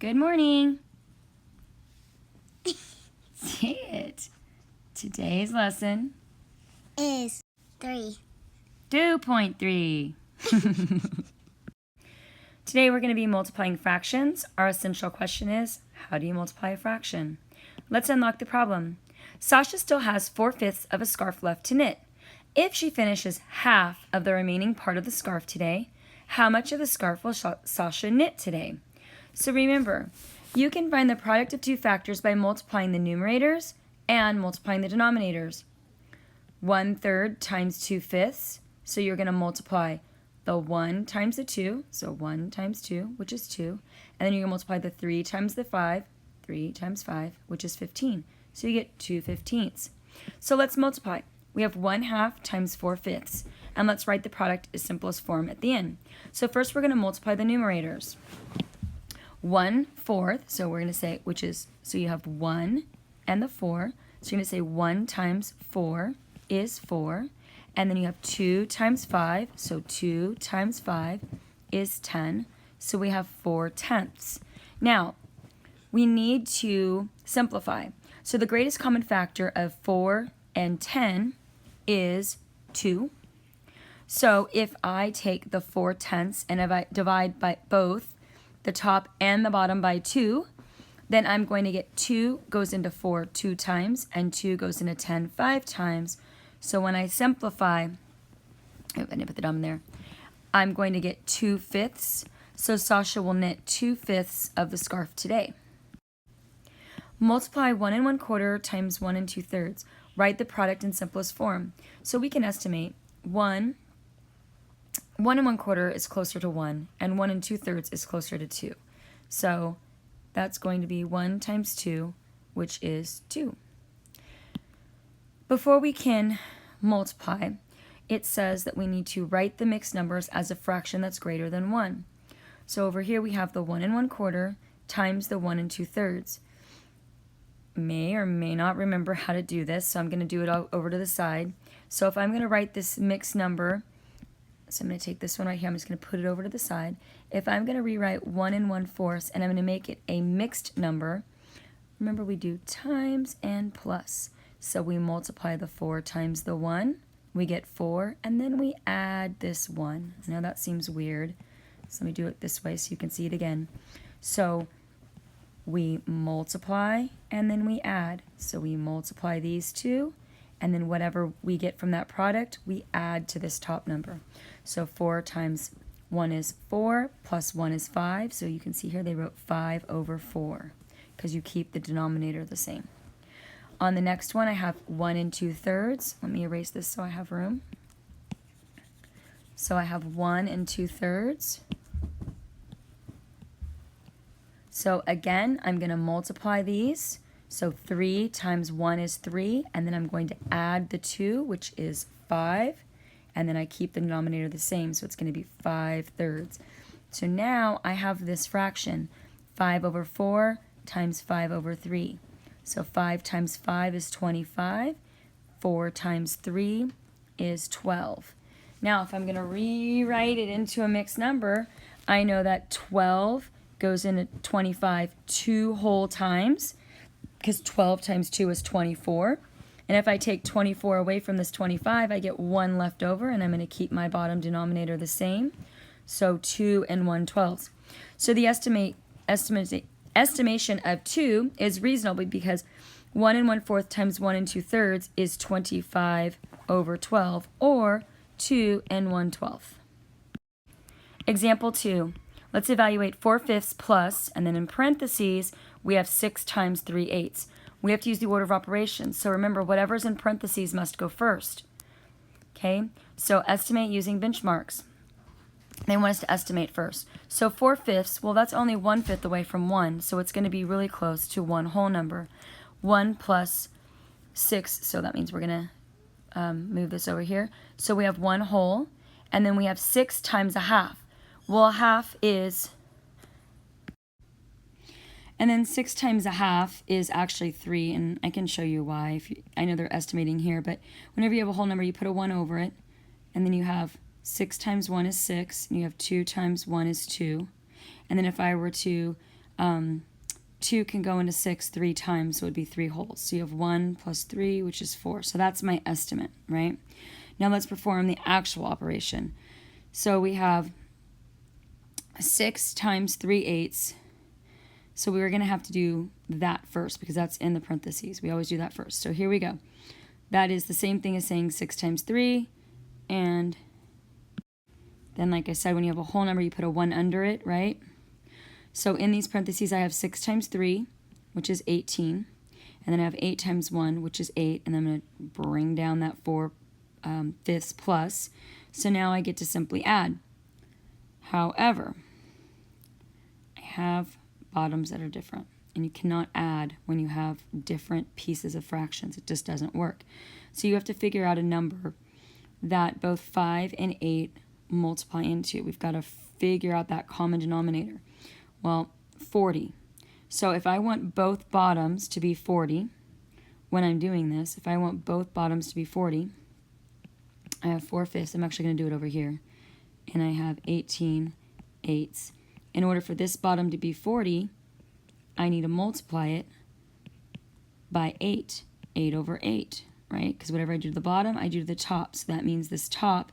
Good morning. Say it. Today's lesson is 3. 2.3. Today we're going to be multiplying fractions. Our essential question is, how do you multiply a fraction? Let's unlock the problem. Sasha still has 4/5 of a scarf left to knit. If she finishes half of the remaining part of the scarf today, how much of the scarf will Sasha knit today? So remember, you can find the product of two factors by multiplying the numerators and multiplying the denominators. 1/3 times 2/5, so you're going to multiply the 1 times the 2, so 1 times 2, which is 2, and then you're going to multiply the 3 times the 5, 3 times 5, which is 15, so you get 2/15. So let's multiply. We have 1/2 times 4/5, and let's write the product as simplest form at the end. So first we're going to multiply the numerators. 1/4, so we're going to say, so you have 1 and the 4, so you're going to say 1 times 4 is 4, and then you have 2 times 5, so 2 times 5 is 10, so we have 4/10. Now, we need to simplify. So the greatest common factor of 4 and 10 is 2. So if I take the 4/10 and if I divide by both the top and the bottom by 2, then I'm going to get 2 goes into 4 2 times, and 2 goes into 10 5 times. So when I simplify, I didn't put the dom in there, I'm going to get 2/5. So Sasha will knit 2/5 of the scarf today. Multiply 1 1/4 times 1 2/3. Write the product in simplest form. So we can estimate 1 1/4 is closer to 1, and 1 2/3 is closer to 2. So that's going to be 1 times 2, which is 2. Before we can multiply, it says that we need to write the mixed numbers as a fraction that's greater than 1. So over here we have the 1 1/4 times the 1 2/3. May or may not remember how to do this, so I'm going to do it all over to the side. So if I'm going to write this mixed number, so I'm going to take this one right here, I'm just going to put it over to the side. If I'm going to rewrite 1 1/4 and I'm going to make it a mixed number, remember we do times and plus. So we multiply the 4 times the 1, we get 4, and then we add this 1. Now that seems weird, so let me do it this way so you can see it again. So we multiply and then we add. So we multiply these two, and then whatever we get from that product, we add to this top number. So 4 times 1 is 4, plus 1 is 5. So you can see here they wrote 5/4 because you keep the denominator the same. On the next one, I have 1 2/3. Let me erase this so I have room. So I have 1 2/3. So again, I'm going to multiply these. So 3 times 1 is 3, and then I'm going to add the 2, which is 5, and then I keep the denominator the same, so it's going to be 5/3. So now I have this fraction, 5/4 times 5/3. So 5 times 5 is 25, 4 times 3 is 12. Now if I'm going to rewrite it into a mixed number, I know that 12 goes into 25 2 whole times, because 12 times 2 is 24. And if I take 24 away from this 25, I get 1 left over, and I'm going to keep my bottom denominator the same. So 2 and 1/12. So the estimation of 2 is reasonable because 1 1/4 times 1 2/3 is 25/12, or 2 and 1/12. Example 2. Let's evaluate 4/5 plus, and then in parentheses, we have 6 times 3/8. We have to use the order of operations. So remember, whatever's in parentheses must go first. Okay, so estimate using benchmarks. They want us to estimate first. So 4/5, well, that's only 1/5 away from 1, so it's going to be really close to 1 whole number. 1 plus 6, so that means we're going to move this over here. So we have 1 whole, and then we have 6 times 1/2. Well, 1/2 is, and then 6 times 1/2 is actually 3, and I can show you why. I know they're estimating here, but whenever you have a whole number, you put a 1 over it, and then you have 6 times 1 is 6, and you have 2 times 1 is 2. And then if I were to 2 can go into 6 3 times, so it would be 3 wholes. So you have 1 plus 3, which is 4. So that's my estimate, right? Now let's perform the actual operation. So we have 6 times 3/8. So we were going to have to do that first because that's in the parentheses. We always do that first. So here we go. That is the same thing as saying 6 times 3. And then, like I said, when you have a whole number, you put a 1 under it, right? So in these parentheses, I have 6 times 3, which is 18. And then I have 8 times 1, which is 8. And then I'm going to bring down that 4 fifths plus. So now I get to simply add. However, I have bottoms that are different. And you cannot add when you have different pieces of fractions. It just doesn't work. So you have to figure out a number that both 5 and 8 multiply into. We've got to figure out that common denominator. Well, 40. So if I want both bottoms to be 40, when I'm doing this, if I want both bottoms to be 40, I have 4 fifths. I'm actually going to do it over here. And I have 18 eighths. In order for this bottom to be 40, I need to multiply it by 8. 8 over 8, right? Because whatever I do to the bottom, I do to the top. So that means this top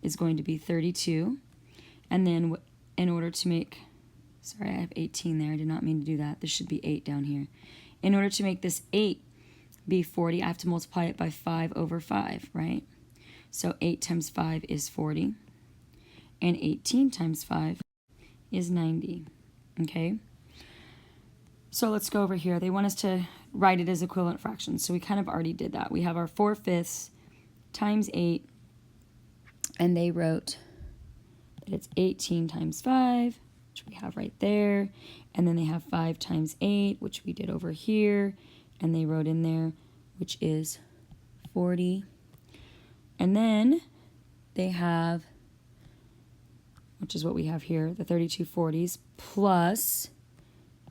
is going to be 32. And then in order to make, sorry, I have 18 there. I did not mean to do that. This should be 8 down here. In order to make this 8 be 40, I have to multiply it by 5 over 5, right? So 8 times 5 is 40. And 18 times 5 is 90, okay? So let's go over here. They want us to write it as equivalent fractions, so we kind of already did that. We have our 4 fifths times 8, and they wrote that it's 18 times 5, which we have right there, and then they have 5 times 8, which we did over here, and they wrote in there, which is 40. And then they have, which is what we have here, the 32 40s, plus,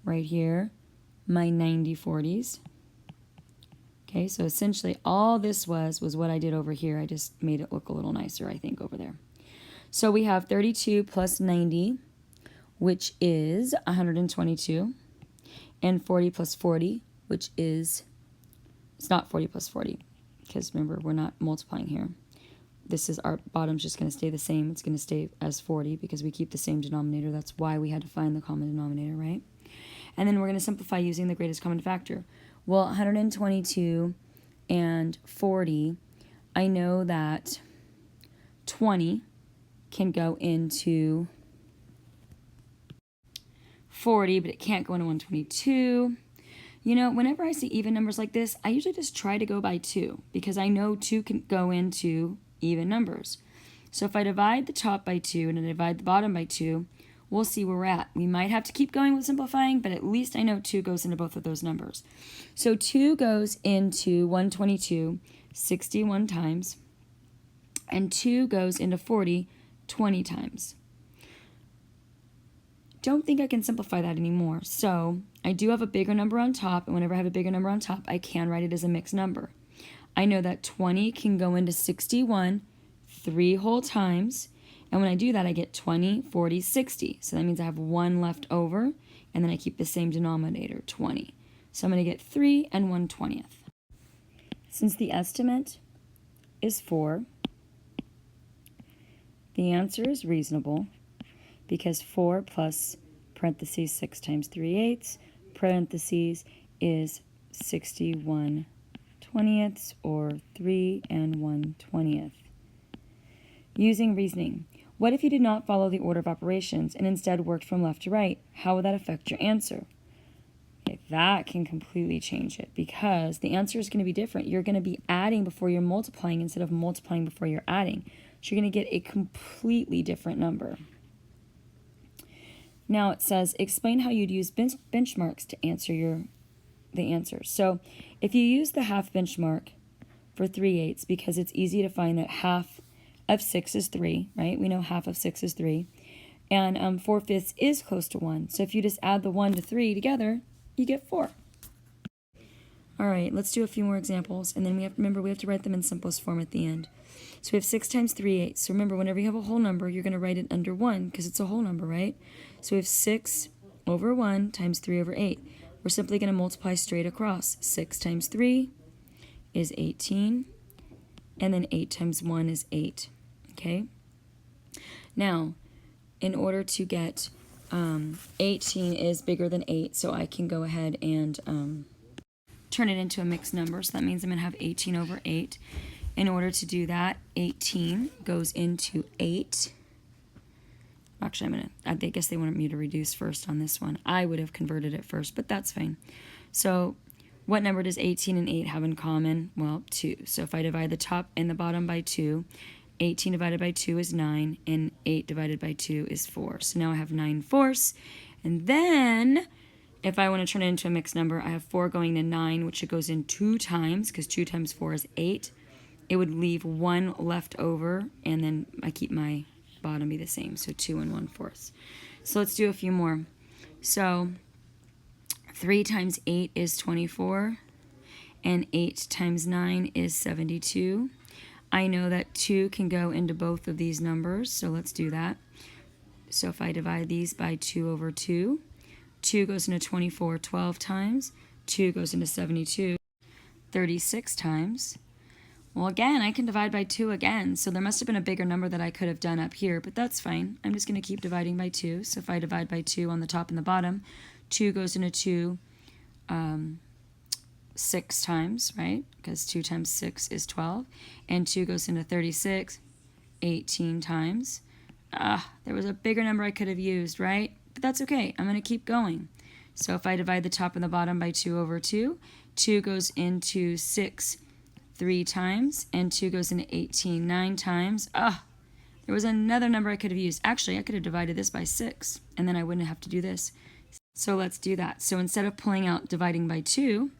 right here, my 90 40s. Okay, so essentially all this was what I did over here. I just made it look a little nicer, I think, over there. So we have 32 plus 90, which is 122, and 40 plus 40, which is, it's not 40 plus 40, because remember, we're not multiplying here. This is, our bottom's just going to stay the same. It's going to stay as 40 because we keep the same denominator. That's why we had to find the common denominator, right? And then we're going to simplify using the greatest common factor. Well, 122 and 40, I know that 20 can go into 40, but it can't go into 122. You know, whenever I see even numbers like this, I usually just try to go by 2 because I know 2 can go into even numbers. So if I divide the top by 2 and I divide the bottom by 2, we'll see where we're at. We might have to keep going with simplifying, but at least I know 2 goes into both of those numbers. So 2 goes into 122 61 times, and 2 goes into 40 20 times. Don't think I can simplify that anymore. So I do have a bigger number on top, and whenever I have a bigger number on top, I can write it as a mixed number. I know that 20 can go into 61 3 whole times, and when I do that, I get 20, 40, 60. So that means I have 1 left over, and then I keep the same denominator, 20. So I'm going to get 3 and 1/20. Since the estimate is 4, the answer is reasonable because 4 plus parentheses 6 times 3/8 parentheses is 61 20ths, or 3 and 1/20. Using reasoning. What if you did not follow the order of operations and instead worked from left to right? How would that affect your answer? Okay, that can completely change it because the answer is going to be different. You're going to be adding before you're multiplying instead of multiplying before you're adding. So you're going to get a completely different number. Now it says, explain how you'd use benchmarks to answer the answers. So if you use the half benchmark for 3/8 because it's easy to find that half of 6 is 3, right? We know half of 6 is 3. And 4 fifths is close to 1. So if you just add the 1 to 3 together, you get 4. All right, let's do a few more examples. And then we have to write them in simplest form at the end. So we have 6 times 3/8. So remember, whenever you have a whole number, you're going to write it under 1 because it's a whole number, right? So we have 6 over 1 times 3 over 8. We're simply going to multiply straight across. 6 times 3 is 18, and then 8 times 1 is 8, okay? Now, in order to get 18 is bigger than 8, so I can go ahead and turn it into a mixed number. So that means I'm going to have 18 over 8. In order to do that, 18 goes into 8. Actually, I guess they wanted me to reduce first on this one. I would have converted it first, but that's fine. So what number does 18 and 8 have in common? Well, 2. So if I divide the top and the bottom by 2, 18 divided by 2 is 9, and 8 divided by 2 is 4. So now I have 9/4. And then, if I want to turn it into a mixed number, I have 4 going to 9, which it goes in 2 times, because 2 times 4 is 8. It would leave 1 left over, and then I keep my bottom be the same, so 2 and 1/4. So let's do a few more. So 3 times 8 is 24, and 8 times 9 is 72. I know that 2 can go into both of these numbers, so let's do that. So if I divide these by 2 over 2, 2 goes into 24 12 times, 2 goes into 72 36 times. Well, again, I can divide by 2 again, so there must have been a bigger number that I could have done up here, but that's fine. I'm just going to keep dividing by 2. So if I divide by 2 on the top and the bottom, 2 goes into 2 6 times, right? Because 2 times 6 is 12. And 2 goes into 36 18 times. There was a bigger number I could have used, right? But that's okay. I'm going to keep going. So if I divide the top and the bottom by 2 over 2, 2 goes into 6 3 times, and 2 goes into 18 9 times. There was another number I could have used. Actually, I could have divided this by 6, and then I wouldn't have to do this. So let's do that. So instead of pulling out dividing by 2,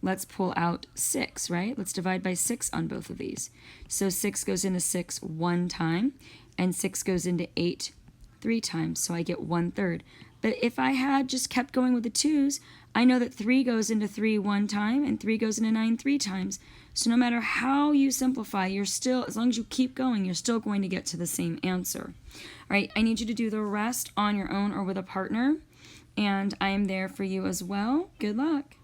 let's pull out 6, right? Let's divide by 6 on both of these. So 6 goes into 6 1 time, and 6 goes into 8 3 times, so I get 1/3. But if I had just kept going with the 2's, I know that 3 goes into 3 1 time, and 3 goes into 9 3 times. So no matter how you simplify, you're still, as long as you keep going, you're still going to get to the same answer. All right, I need you to do the rest on your own or with a partner, and I am there for you as well. Good luck.